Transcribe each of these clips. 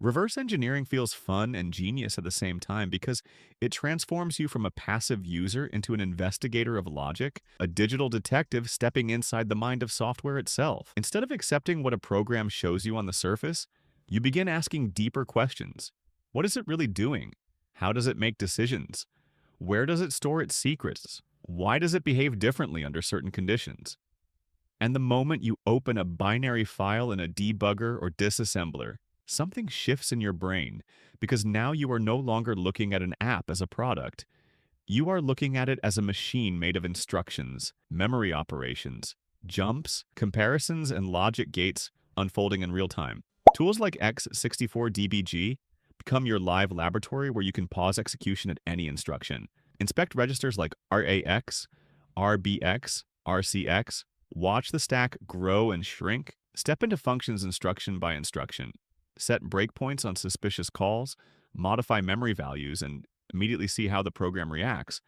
Reverse engineering feels fun and genius at the same time because it transforms you from a passive user into an investigator of logic, a digital detective stepping inside the mind of software itself. Instead of accepting what a program shows you on the surface, you begin asking deeper questions. What is it really doing? How does it make decisions? Where does it store its secrets? Why does it behave differently under certain conditions? And the moment you open a binary file in a debugger or disassembler, something shifts in your brain because now you are no longer looking at an app as a product. You are looking at it as a machine made of instructions, memory operations, jumps, comparisons, and logic gates unfolding in real time. Tools like X64DBG become your live laboratory where you can pause execution at any instruction. Inspect registers like RAX, RBX, RCX, watch the stack grow and shrink, step into functions instruction by instruction, set breakpoints on suspicious calls, modify memory values, and immediately see how the program reacts.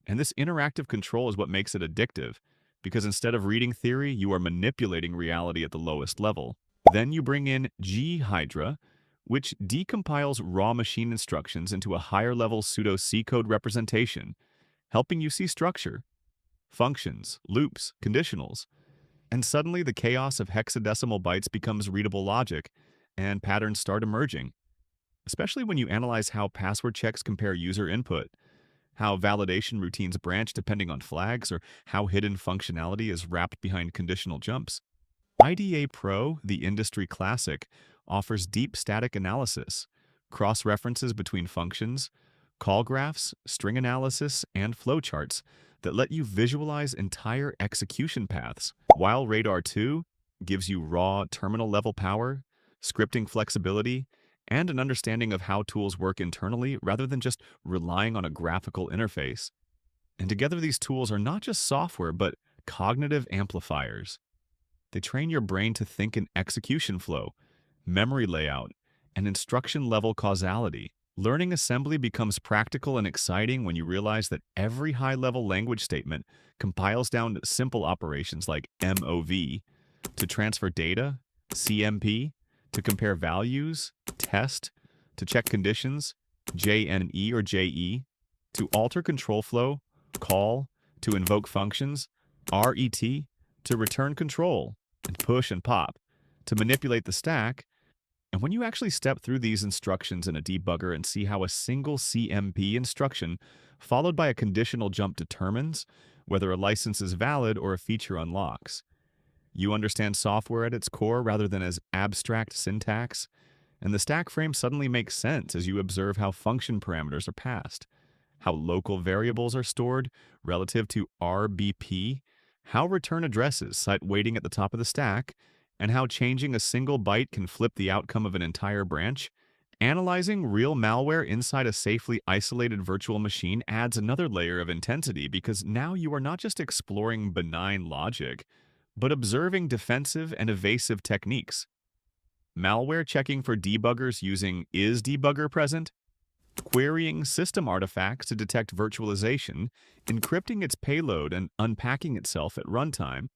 And this interactive control is what makes it addictive, because instead of reading theory, you are manipulating reality at the lowest level. Then you bring in Ghidra, which decompiles raw machine instructions into a higher-level pseudo-C code representation, helping you see structure, functions, loops, conditionals. And suddenly the chaos of hexadecimal bytes becomes readable logic, and patterns start emerging, especially when you analyze how password checks compare user input, how validation routines branch depending on flags, or how hidden functionality is wrapped behind conditional jumps. IDA Pro, the industry classic, offers deep static analysis, cross-references between functions, call graphs, string analysis, and flowcharts that let you visualize entire execution paths, while Radar 2 gives you raw terminal-level power, scripting flexibility, and an understanding of how tools work internally rather than just relying on a graphical interface. And together these tools are not just software, but cognitive amplifiers. They train your brain to think in execution flow, memory layout, and instruction-level causality. Learning assembly becomes practical and exciting when you realize that every high-level language statement compiles down to simple operations like MOV to transfer data, CMP to compare values, test to check conditions, JNE or JE to alter control flow, call to invoke functions, RET to return control, and push and pop to manipulate the stack. And when you actually step through these instructions in a debugger and see how a single CMP instruction followed by a conditional jump determines whether a license is valid or a feature unlocks, you understand software at its core rather than as abstract syntax, and the stack frame suddenly makes sense as you observe how function parameters are passed, how local variables are stored relative to RBP, how return addresses cite waiting at the top of the stack, and how changing a single byte can flip the outcome of an entire branch. Analyzing real malware inside a safely isolated virtual machine adds another layer of intensity because now you are not just exploring benign logic, but observing defensive and evasive techniques. Malware checking for debuggers using is debugger present, querying system artifacts to detect virtualization, encrypting its payload and unpacking itself at runtime,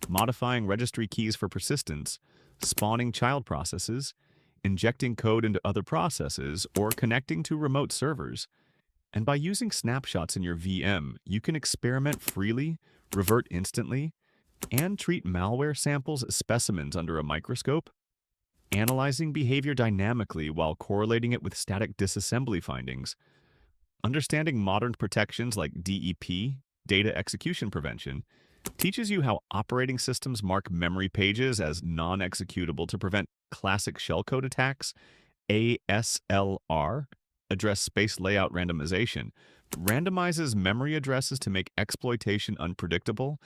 modifying registry keys for persistence, spawning child processes, injecting code into other processes, or connecting to remote servers. And by using snapshots in your VM, you can experiment freely, revert instantly, and treat malware samples as specimens under a microscope, analyzing behavior dynamically while correlating it with static disassembly findings. Understanding modern protections like DEP, data execution prevention, teaches you how operating systems mark memory pages as non-executable to prevent classic shellcode attacks. ASLR, address space layout randomization, randomizes memory addresses to make exploitation unpredictable,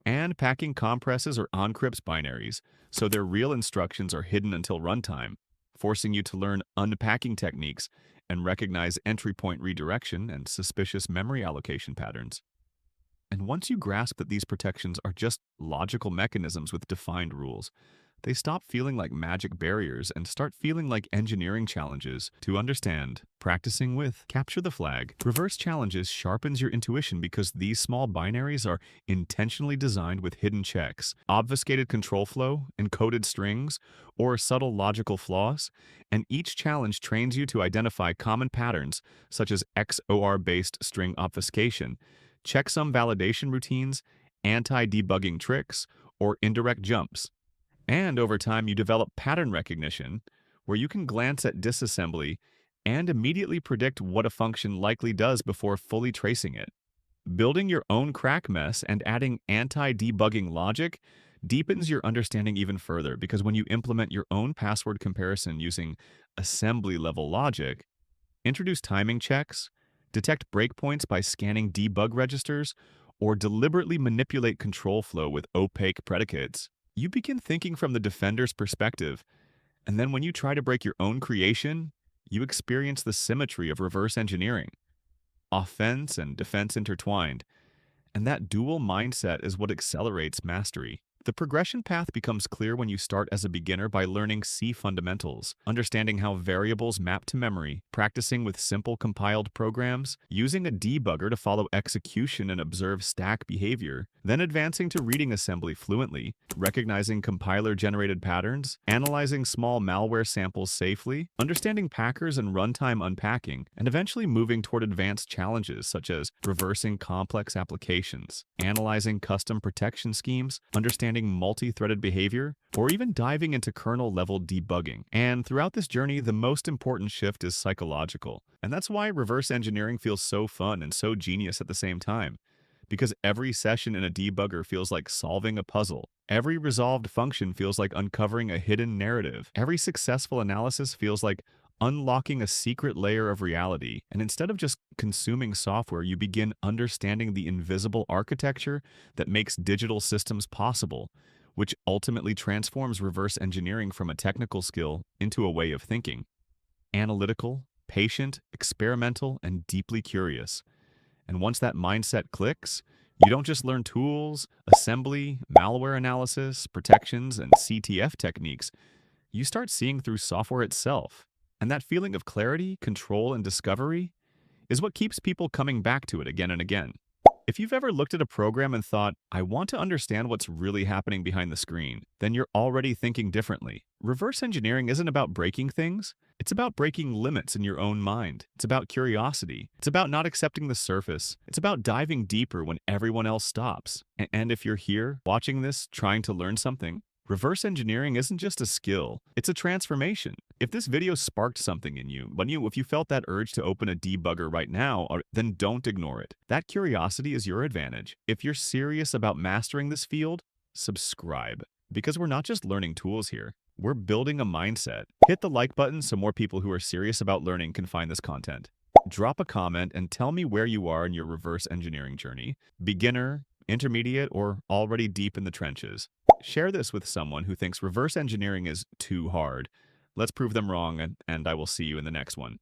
and packing compresses or encrypts binaries so their real instructions are hidden until runtime, forcing you to learn unpacking techniques and recognize entry point redirection and suspicious memory allocation patterns. And once you grasp that these protections are just logical mechanisms with defined rules, They stop feeling like magic barriers and start feeling like engineering challenges to understand. Practicing with capture the flag. Reverse challenges sharpens your intuition because these small binaries are intentionally designed with hidden checks, obfuscated control flow, encoded strings, or subtle logical flaws, and each challenge trains you to identify common patterns such as XOR-based string obfuscation, checksum validation routines, anti-debugging tricks, or indirect jumps. And over time, you develop pattern recognition, where you can glance at disassembly and immediately predict what a function likely does before fully tracing it. Building your own crack mess and adding anti-debugging logic deepens your understanding even further because when you implement your own password comparison using assembly-level logic, introduce timing checks, detect breakpoints by scanning debug registers, or deliberately manipulate control flow with opaque predicates, you begin thinking from the defender's perspective. And then when you try to break your own creation, you experience the symmetry of reverse engineering, offense and defense intertwined. And that dual mindset is what accelerates mastery. The progression path becomes clear when you start as a beginner by learning C fundamentals, understanding how variables map to memory, practicing with simple compiled programs, using a debugger to follow execution and observe stack behavior, then advancing to reading assembly fluently, recognizing compiler-generated patterns, analyzing small malware samples safely, understanding packers and runtime unpacking, and eventually moving toward advanced challenges such as reversing complex applications, analyzing custom protection schemes, understanding multi-threaded behavior, or even diving into kernel-level debugging. And throughout this journey, the most important shift is psychological. And that's why reverse engineering feels so fun and so genius at the same time. Because every session in a debugger feels like solving a puzzle. Every resolved function feels like uncovering a hidden narrative. Every successful analysis feels like unlocking a secret layer of reality. And instead of just consuming software, you begin understanding the invisible architecture that makes digital systems possible, which ultimately transforms reverse engineering from a technical skill into a way of thinking. Analytical, patient, experimental, and deeply curious. And once that mindset clicks, you don't just learn tools, assembly, malware analysis, protections, and CTF techniques. You start seeing through software itself. And that feeling of clarity, control, and discovery is what keeps people coming back to it again and again. If you've ever looked at a program and thought, I want to understand what's really happening behind the screen, then you're already thinking differently. Reverse engineering isn't about breaking things. It's about breaking limits in your own mind. It's about curiosity. It's about not accepting the surface. It's about diving deeper when everyone else stops. And if you're here, watching this, trying to learn something, reverse engineering isn't just a skill, it's a transformation. If this video sparked something in you, if you felt that urge to open a debugger right now, then don't ignore it. That curiosity is your advantage. If you're serious about mastering this field, subscribe. Because we're not just learning tools here, we're building a mindset. Hit the like button so more people who are serious about learning can find this content. Drop a comment and tell me where you are in your reverse engineering journey. Beginner, intermediate, or already deep in the trenches. Share this with someone who thinks reverse engineering is too hard. Let's prove them wrong, and I will see you in the next one.